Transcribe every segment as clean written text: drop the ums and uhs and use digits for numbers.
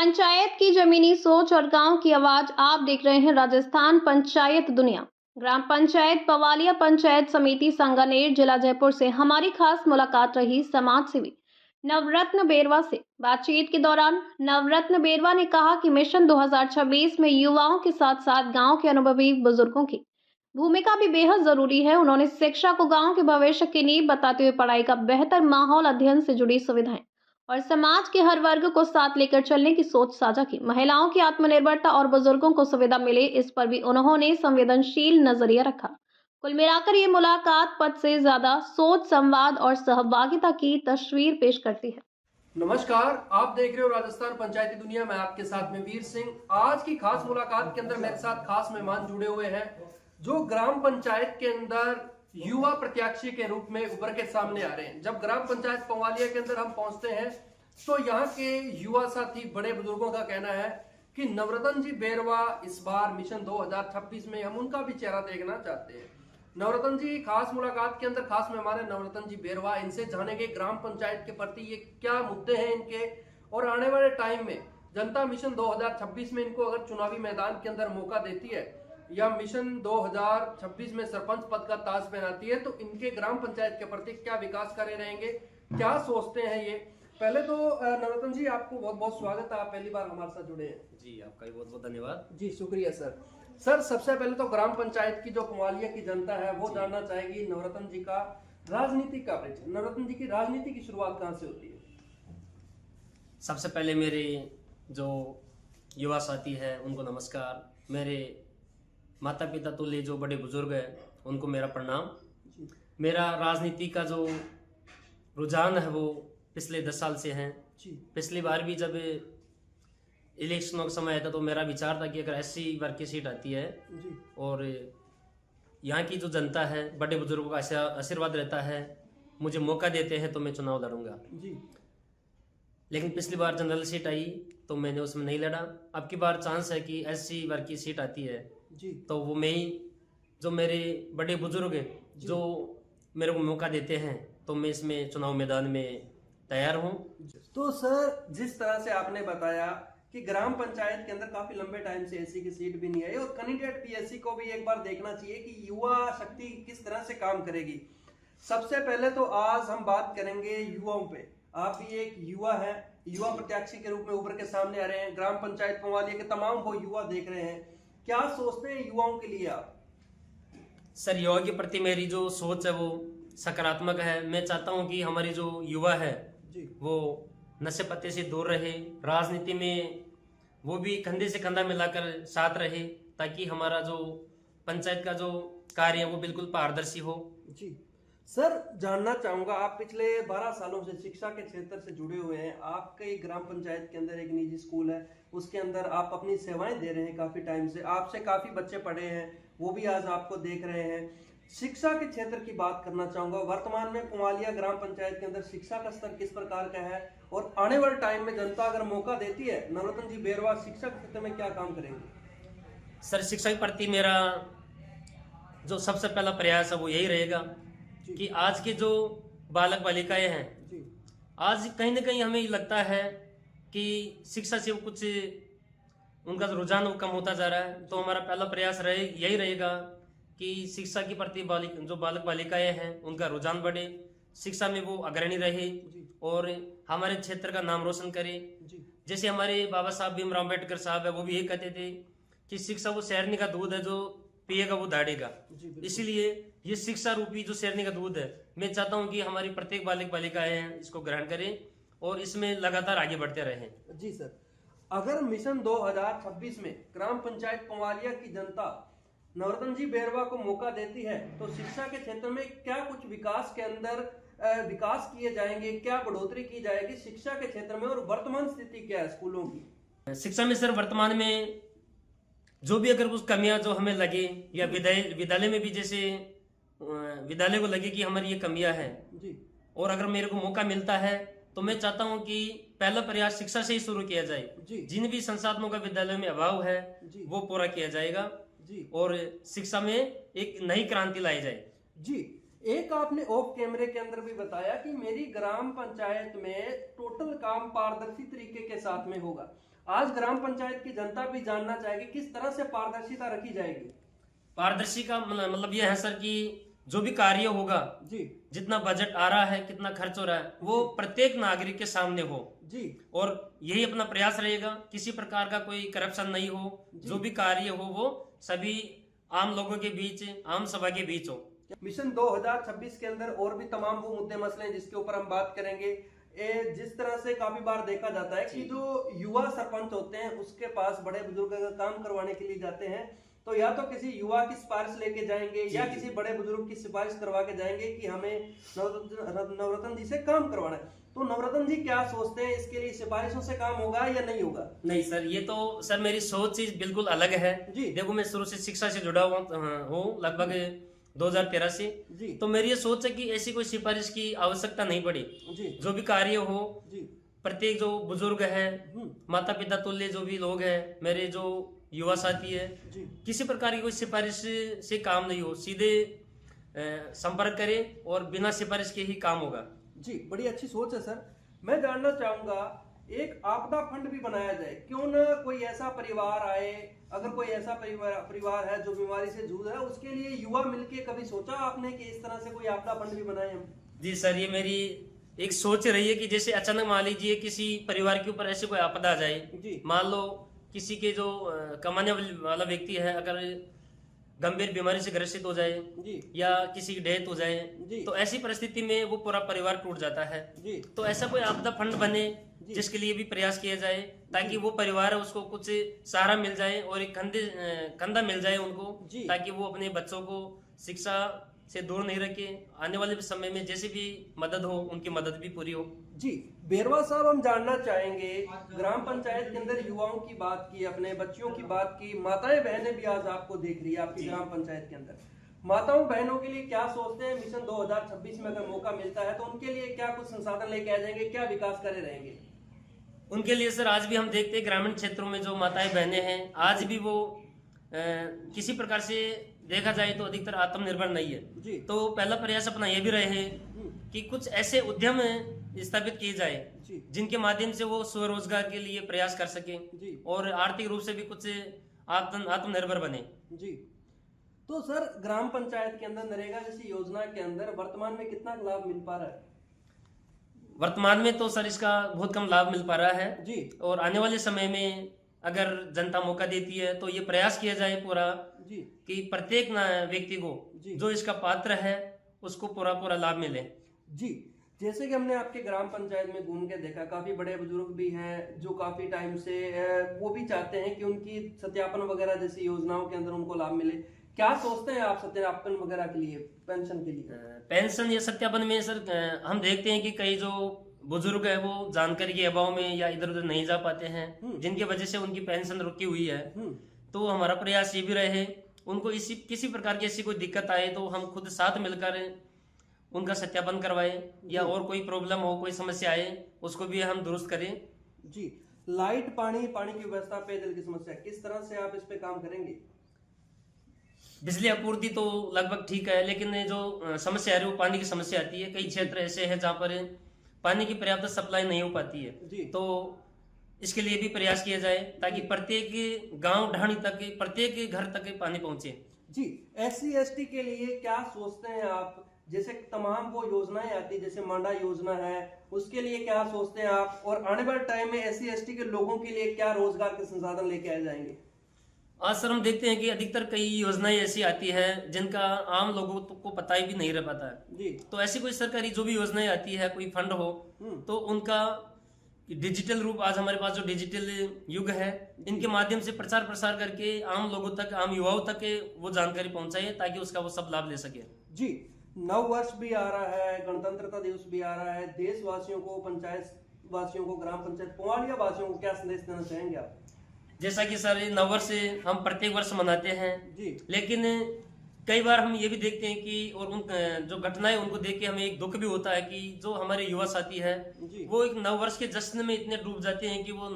पंचायत की जमीनी सोच और गांव की आवाज। आप देख रहे हैं राजस्थान पंचायत दुनिया। ग्राम पंचायत पवालिया पंचायत समिति संगानेर जिला जयपुर से हमारी खास मुलाकात रही समाज सेवी नवरत्न बेरवा से। बातचीत के दौरान नवरत्न बेरवा ने कहा कि मिशन 2026 में युवाओं के साथ साथ गांव के अनुभवी बुजुर्गों की भूमिका भी बेहद जरूरी है। उन्होंने शिक्षा को गांव के भविष्य की नींव बताते हुए पढ़ाई का बेहतर माहौल, अध्ययन से जुड़ी सुविधाएं और समाज के हर वर्ग को साथ लेकर चलने की सोच साझा की। महिलाओं की आत्मनिर्भरता और बुजुर्गों को सुविधा मिले, इस पर भी उन्होंने संवेदनशील नजरिया रखा। कुल मिलाकर ये मुलाकात पद से ज्यादा सोच, संवाद और सहभागिता की तस्वीर पेश करती है। नमस्कार, आप देख रहे हो राजस्थान पंचायती दुनिया में, आपके साथ में वीर सिंह। आज की खास मुलाकात के अंदर मेरे साथ खास मेहमान जुड़े हुए हैं जो ग्राम पंचायत के अंदर युवा प्रत्याशी के रूप में उभर के सामने आ रहे हैं। जब ग्राम पंचायत पवालिया के अंदर हम पहुंचते हैं तो यहाँ के युवा साथी, बड़े बुजुर्गों का कहना है कि नवरत्न जी बेरवा इस बार मिशन 2026 में हम उनका भी चेहरा देखना चाहते हैं। नवरत्न जी खास मुलाकात के अंदर खास मेहमान है नवरत्न जी बेरवा। इनसे जानेंगे ग्राम पंचायत के प्रति ये क्या मुद्दे हैं इनके, और आने वाले टाइम में जनता मिशन 2026 में इनको अगर चुनावी मैदान के अंदर मौका देती है या मिशन 2026 में सरपंच पद का ताज पहनाती है तो इनके ग्राम पंचायत के प्रति क्या विकास कार्य रहेंगे, क्या सोचते हैं ये। पहले तो नवरत्न जी आपको बहुत बहुत स्वागत है, आप पहली बार हमारे साथ जुड़े हैं। जी, आपका भी बहुत बहुत धन्यवाद। जी शुक्रिया सर। सर सबसे पहले तो ग्राम पंचायत की जो पवालिया की जनता है वो जानना चाहेगी नवरत्न जी का राजनीतिक का परिचय। नवरत्न जी की राजनीति की शुरुआत कहाँ से होती है? सबसे पहले मेरे जो युवा साथी है उनको नमस्कार। मेरे माता पिता तुल्य जो बड़े बुजुर्ग हैं उनको मेरा प्रणाम। मेरा राजनीति का जो रुझान है वो पिछले 10 साल से है। पिछली बार भी जब इलेक्शनों का समय था तो मेरा विचार था कि अगर SC वर्ग की सीट आती है और यहाँ की जो जनता है, बड़े बुजुर्गों का आशीर्वाद रहता है, मुझे मौका देते हैं तो मैं चुनाव लड़ूंगा। लेकिन पिछली बार जनरल सीट आई तो मैंने उसमें नहीं लड़ा। अब की बार चांस है कि SC वर्ग की सीट आती है तो वो मैं ही, जो मेरे बड़े बुजुर्ग जो मेरे को मौका देते हैं तो मैं इसमें चुनाव मैदान में तैयार हूँ। तो सर जिस तरह से आपने बताया कि ग्राम पंचायत के अंदर काफी लंबे टाइम से SC की सीट भी नहीं आई और कैंडिडेट PSC को भी एक बार देखना चाहिए कि युवा शक्ति किस तरह से काम करेगी। सबसे पहले तो आज हम बात करेंगे युवाओं पे। आप भी एक युवा है, युवा प्रत्याशी के रूप में उभर के सामने आ रहे हैं। ग्राम पंचायत पवालिया के तमाम वो युवा देख रहे हैं, क्या सोचते हैं युवाओं के लिए आप? सर युवा के प्रति मेरी जो सोच है वो सकारात्मक है। मैं चाहता हूँ कि हमारी जो युवा है वो नशे पत्ते से दूर रहे, राजनीति में वो भी कंधे से कंधा मिलाकर साथ रहे, ताकि हमारा जो पंचायत का जो कार्य है वो बिल्कुल पारदर्शी हो। जी सर, जानना चाहूंगा, आप पिछले 12 सालों से शिक्षा के क्षेत्र से जुड़े हुए हैं। आपके ग्राम पंचायत के अंदर एक निजी स्कूल है, उसके अंदर आप अपनी सेवाएं दे रहे हैं काफी टाइम से। आपसे काफी बच्चे पढ़े हैं, वो भी आज आपको देख रहे हैं। शिक्षा के क्षेत्र की बात करना चाहूंगा, वर्तमान में पवालिया ग्राम पंचायत के अंदर शिक्षा का स्तर किस प्रकार का है और आने वाले टाइम में जनता अगर मौका देती है नवरत्न जी बेरवा शिक्षा के क्षेत्र में क्या काम करेंगे? सर शिक्षा के प्रति मेरा जो सबसे पहला प्रयास है वो यही रहेगा कि आज के जो बालक बालिकाएं हैं, आज कहीं ना कहीं हमें लगता है कि शिक्षा से कुछ उनका रुझान वो कम होता जा रहा है। तो हमारा पहला प्रयास यही रहेगा कि शिक्षा के प्रति जो बालक बालिकाएं हैं उनका रुझान बढ़े, शिक्षा में वो अग्रणी रहे और हमारे क्षेत्र का नाम रोशन करे। जैसे हमारे बाबा साहब भीमराव अम्बेडकर साहब है, वो भी ये कहते थे कि शिक्षा वो शेरनी का दूध है, जो पिएगा वो दाढ़ेगा। इसीलिए ये शिक्षा रूपी जो शेरनी का दूध है, मैं चाहता हूँ कि हमारी प्रत्येक बालक बालिकाएं हैं इसको ग्रहण करें और इसमें लगातार आगे बढ़ते रहें। जी सर, अगर मिशन 2026 में ग्राम पंचायत पवालिया की जनता नवरत्न जी बेरवा को मौका देती है तो शिक्षा के क्षेत्र में क्या कुछ विकास के अंदर विकास किए जाएंगे, क्या बढ़ोतरी की जाएगी शिक्षा के क्षेत्र में, और वर्तमान स्थिति क्या है स्कूलों की? शिक्षा में सर वर्तमान में जो भी अगर कुछ कमियां जो हमें लगे या विद्यालय में भी जैसे विद्यालय को लगे कि हमारी ये कमियां हैं और अगर मेरे को मौका मिलता है तो मैं चाहता हूं कि पहला प्रयास शिक्षा से ही शुरू किया जाए। जिन भी संसाधनों का विद्यालय में अभाव है वो पूरा किया जाएगा और शिक्षा में एक नई क्रांति लाई जाए। जी, एक आपने ऑफ कैमरे के अंदर भी बताया कि मेरी ग्राम पंचायत में टोटल काम पारदर्शी तरीके के साथ में होगा। आज ग्राम पंचायत की जनता भी जानना चाहेगी किस तरह से पारदर्शिता रखी जाएगी। पारदर्शी का मतलब यह है सर कि जो भी कार्य होगा जी जितना बजट आ रहा है कितना खर्च हो रहा है वो प्रत्येक नागरिक के सामने हो जी और यही अपना प्रयास रहेगा। किसी प्रकार का कोई करप्शन नहीं हो, जो भी कार्य हो वो सभी आम लोगों के बीच, आम सभा के बीच हो। मिशन 2026 के अंदर और भी तमाम वो मुद्दे मसले हैं जिसके ऊपर हम बात करेंगे। जिस तरह से काफी बार देखा जाता है कि जो युवा सरपंच होते हैं उसके पास बड़े बुजुर्ग अगर काम करवाने के लिए जाते हैं तो या तो किसी युवा की सिफारिश लेके जाएंगे या किसी बड़े बुजुर्ग की सिफारिश करवा के जाएंगे कि हमें नवरत्न जी से काम करवाना है। तो नवरत्न जी क्या सोचते हैं, इसके लिए सिफारिशों से काम होगा या नहीं होगा? नहीं सर, ये तो सर मेरी सोच ही बिल्कुल अलग है जी। देखो मैं शुरू से शिक्षा से जुड़ा हूँ लगभग 2013 से जी। तो मेरी ये सोच है कि ऐसी कोई सिफारिश की आवश्यकता नहीं पड़ी। जी। जो भी कार्य हो जी। प्रत्येक जो बुजुर्ग है, माता पिता तुल्य जो भी लोग हैं, मेरे जो युवा साथी है, किसी प्रकार की कोई सिफारिश से काम नहीं हो, सीधे संपर्क करें और बिना सिफारिश के ही काम होगा। जी, बड़ी अच्छी सोच है सर। मैं जानना चाहूंगा एक आपदा फंड भी बनाया जाए, क्यों ना कोई ऐसा परिवार आए, अगर कोई ऐसा परिवार है जो बीमारी से जूझ रहा है उसके लिए युवा मिलके कभी सोचा आपने कि इस तरह से कोई आपदा फंड भी बनाए हम? जी सर, ये मेरी एक सोच रही है कि जैसे अचानक मान लीजिए किसी परिवार के ऊपर ऐसे कोई आपदा आ जाए, मान लो किसी के जो कमाने वाला व्यक्ति है अगर गंभीर बीमारी से ग्रसित हो जाए या किसी की डेथ हो जाए तो ऐसी परिस्थिति में वो पूरा परिवार टूट जाता है। तो ऐसा कोई आपदा फंड बने जिसके लिए भी प्रयास किया जाए ताकि वो परिवार है उसको कुछ सहारा मिल जाए और एक कंधा मिल जाए उनको, ताकि वो अपने बच्चों को शिक्षा से दूर नहीं रखे, आने वाले समय में जैसे भी मदद हो उनकी मदद भी पूरी हो। जी बेरवा साहब, हम जानना चाहेंगे ग्राम पंचायत के अंदर युवाओं की बात की, अपने बच्चियों की बात की, माताएं बहनें भी आज आपको देख रही है आपकी ग्राम पंचायत के अंदर। माताओं बहनों के लिए क्या सोचते हैं मिशन 2026 में अगर मौका मिलता है तो उनके लिए क्या कुछ संसाधन लेके आ जाएंगे, क्या विकास कार्य रहेंगे उनके लिए? सर आज भी हम देखते हैं ग्रामीण क्षेत्रों में जो माताएं बहनें हैं आज भी वो किसी प्रकार से देखा जाए तो अधिकतर आत्मनिर्भर नहीं है। तो पहला प्रयास अपना ये भी रहे कि कुछ ऐसे उद्यम स्थापित किए जाए जिनके माध्यम से वो स्वरोजगार के लिए प्रयास कर सके और आर्थिक रूप से भी कुछ आत्मनिर्भर बने। जी तो सर ग्राम पंचायत के अंदर नरेगा जैसी योजना के अंदर वर्तमान में कितना लाभ मिल पा रहा है? वर्तमान में तो सर इसका बहुत कम लाभ मिल पा रहा है जी। और आने वाले समय में अगर जनता मौका देती है तो ये प्रयास किया जाए पूरा जी कि प्रत्येक व्यक्ति को जो इसका पात्र है उसको पूरा लाभ मिले। जी जैसे कि हमने आपके ग्राम पंचायत में घूम के देखा काफी बड़े बुजुर्ग भी हैं जो काफी टाइम से वो भी चाहते हैं कि उनकी सत्यापन वगैरह जैसी योजनाओं के अंदर उनको लाभ मिले। क्या सोचते हैं आप सत्यापन वगैरह के लिए, पेंशन के लिए? पेंशन या सत्यापन में सर हम देखते हैं कि कई जो बुजुर्ग है वो जानकारी के अभाव में या इधर उधर नहीं जा पाते हैं जिनकी वजह से उनकी पेंशन रुकी हुई है। तो हमारा प्रयास ये भी रहे उनको किसी प्रकार की ऐसी कोई दिक्कत आए तो हम खुद साथ मिलकर उनका सत्यापन करवाए या और कोई प्रॉब्लम हो, कोई समस्या आए उसको भी हम दुरुस्त करें। जी लाइट, पानी की व्यवस्था, पेयजल की समस्या, किस तरह से आप इस पे काम करेंगे? बिजली आपूर्ति तो लगभग ठीक है लेकिन जो समस्या आ रही है वो पानी की समस्या आती है। कई क्षेत्र ऐसे हैं जहाँ पर पानी की पर्याप्त सप्लाई नहीं हो पाती है तो इसके लिए भी प्रयास किया जाए ताकि प्रत्येक गांव ढाणी तक, प्रत्येक घर तक पानी पहुंचे। जी SC ST के लिए क्या सोचते हैं आप? जैसे तमाम वो योजनाएं आती है जैसे मांडा योजना है उसके लिए क्या सोचते हैं आप, और आने वाले टाइम में SC ST के लोगों के लिए क्या रोजगार के संसाधन लेके आ जाएंगे? आज सर हम देखते हैं कि अधिकतर कई योजनाएं ऐसी आती है जिनका आम लोगों को पता ही भी नहीं रह पाता है जी। तो ऐसी कोई सरकारी जो भी योजनाएं आती है, कोई फंड हो तो उनका डिजिटल रूप, आज हमारे पास जो डिजिटल युग है इनके माध्यम से प्रचार प्रसार करके आम लोगों तक, आम युवाओं तक वो जानकारी पहुंचाए ताकि उसका वो सब लाभ ले सके। जी नव वर्ष भी आ रहा है, गणतंत्रता दिवस भी आ रहा है, देशवासियों को, पंचायत वासियों को, ग्राम पंचायत पवालिया वासियों को क्या संदेश देना चाहेंगे आप? जैसा कि सर नव वर्ष हम प्रत्येक वर्ष मनाते हैं जी। लेकिन कई बार हम ये भी देखते हैं कि और उन जो घटनाएं उनको देख के हमें एक दुख भी होता है कि जो हमारे युवा साथी है वो एक नव वर्ष के जश्न में इतने डूब जाते हैं कि वो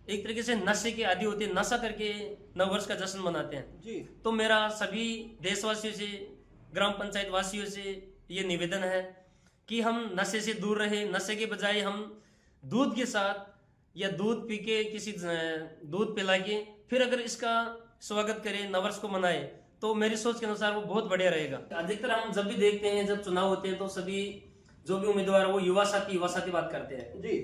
एक तरीके से नशे के आदी होते हैं, नशा करके नव वर्ष का जश्न मनाते हैं जी। तो मेरा सभी देशवासियों से, ग्राम पंचायत वासियों से ये निवेदन है कि हम नशे से दूर रहे, नशे के बजाय हम दूध के साथ या दूध पी के दूध पिला के फिर अगर इसका स्वागत करें, नववर्ष को मनाए, तो मेरी सोच के अनुसार वो बहुत बढ़िया रहेगा। अधिकतर हम जब भी देखते हैं, जब चुनाव होते हैं, तो सभी जो भी उम्मीदवार वो युवा साथी बात करते हैं जी।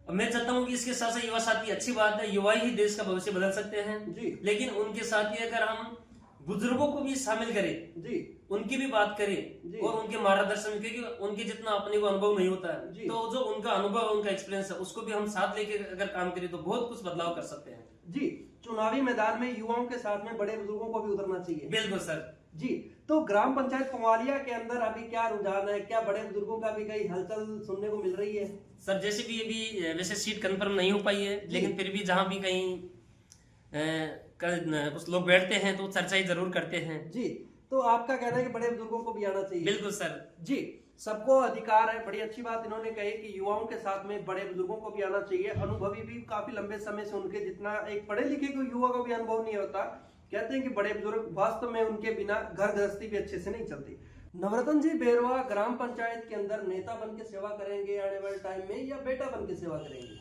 अब मैं चाहता हूं कि इसके साथ साथ युवा साथी अच्छी बात है, युवा ही देश का भविष्य बदल सकते हैं जी। लेकिन उनके साथ ही अगर हम बुजुर्गों को भी शामिल करें जी, उनकी भी बात करें जी। और उनके मार्गदर्शन, क्योंकि उनके जितना अपने को अनुभव नहीं होता है, जी। तो जो उनका अनुभव, उनका एक्सपीरियंस है, उसको भी हम साथ लेके अगर काम करें तो बहुत कुछ बदलाव कर सकते हैं। जी, चुनावी मैदान में युवाओं के साथ में बड़े बुजुर्गों को भी उतरना चाहिए। बिल्कुल सर जी। तो ग्राम पंचायत पवालिया के अंदर अभी क्या रुझान है, क्या बड़े बुजुर्गों का भी कई हलचल सुनने को मिल रही है? सर जैसे भी ये भी वैसे सीट कंफर्म नहीं हो पाई है, लेकिन फिर भी जहां भी कहीं कुछ लोग बैठते हैं तो चर्चा जरूर करते हैं। जी, तो आपका कहना है कि बड़े बुजुर्गों को भी आना चाहिए? बिल्कुल सर जी, सबको अधिकार है। बड़ी अच्छी बात इन्होंने कही कि युवाओं के साथ में बड़े बुजुर्गों को भी आना चाहिए। अनुभवी भी काफी लंबे समय से उनके जितना एक पढ़े लिखे को युवा को भी अनुभव नहीं होता। कहते हैं कि बड़े बुजुर्ग वास्तव में उनके बिना घर गृहस्थी भी अच्छे से नहीं चलती। नवरत्न जी बेरवा ग्राम पंचायत के अंदर नेता बन के सेवा करेंगे आने वाले टाइम में, या बेटा बन के सेवा करेंगे?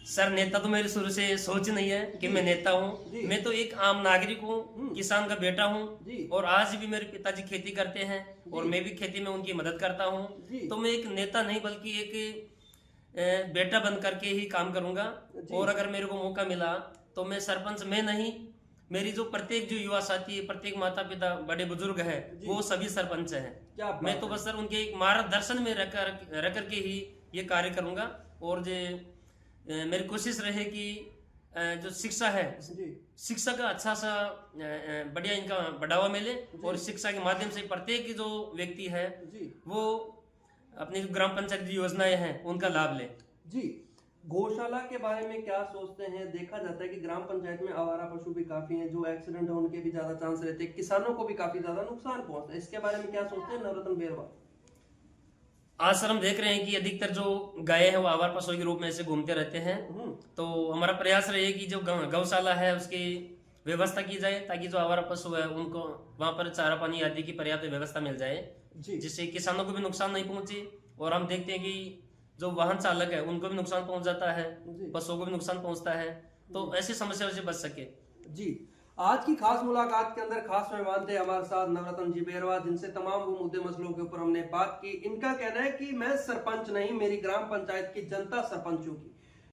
सर नेता तो मेरी शुरू से सोच नहीं है कि मैं नेता हूँ। मैं तो एक आम नागरिक हूँ, किसान का बेटा हूँ, और आज भी मेरे पिताजी खेती करते हैं और मैं भी खेती में उनकी मदद करता हूँ। तो मैं एक नेता नहीं बल्कि एक बेटा बन करके ही काम करूंगा। और अगर मेरे को मौका मिला तो मैं सरपंच, मैं नहीं, मेरी जो प्रत्येक जो युवा साथी, प्रत्येक माता पिता, बड़े बुजुर्ग है, वो सभी सरपंच हैं। मैं तो बस सर उनके एक मार्गदर्शन में रख करके ही ये कार्य करूंगा। और जो मेरी कोशिश रहे कि जो शिक्षा है, शिक्षा का अच्छा सा बढ़िया इनका बढ़ावा मिले, और शिक्षा के माध्यम से प्रत्येक जो व्यक्ति है वो अपनी जो ग्राम पंचायत की योजनाएं हैं उनका लाभ ले। जी, गौशाला के बारे में क्या सोचते हैं? देखा जाता है कि ग्राम पंचायत में आवारा पशु भी काफी हैं, जो एक्सीडेंट है उनके भी ज्यादा चांस रहते हैं, किसानों को भी काफी ज्यादा नुकसान पहुंचता है। इसके बारे में क्या सोचते हैं नवरत्न बेरवा? आज सर हम देख रहे हैं कि अधिकतर जो गाय है वो आवारा पशु के रूप में ऐसे घूमते रहते हैं। तो हमारा प्रयास रहे कि जो गौशाला है उसकी व्यवस्था की जाए, ताकि जो आवारा पशु है उनको वहां पर चारा पानी आदि की पर्याप्त व्यवस्था मिल जाए, जिससे किसानों को भी नुकसान नहीं पहुंचे। और हम देखते हैं कि जो वाहन चालक है उनको भी नुकसान पहुंच जाता है, पशुओं को भी नुकसान पहुंचता है, तो ऐसी समस्याओं से बच सके। जी, आज की खास मुलाकात के अंदर खास मेहमान थे हमारे साथ नवरत्न जी बेरवा, जिनसे तमाम वो मुद्दे मसलों के ऊपर हमने बात की। इनका कहना है कि मैं सरपंच नहीं, मेरी ग्राम पंचायत की जनता सरपंच होगी।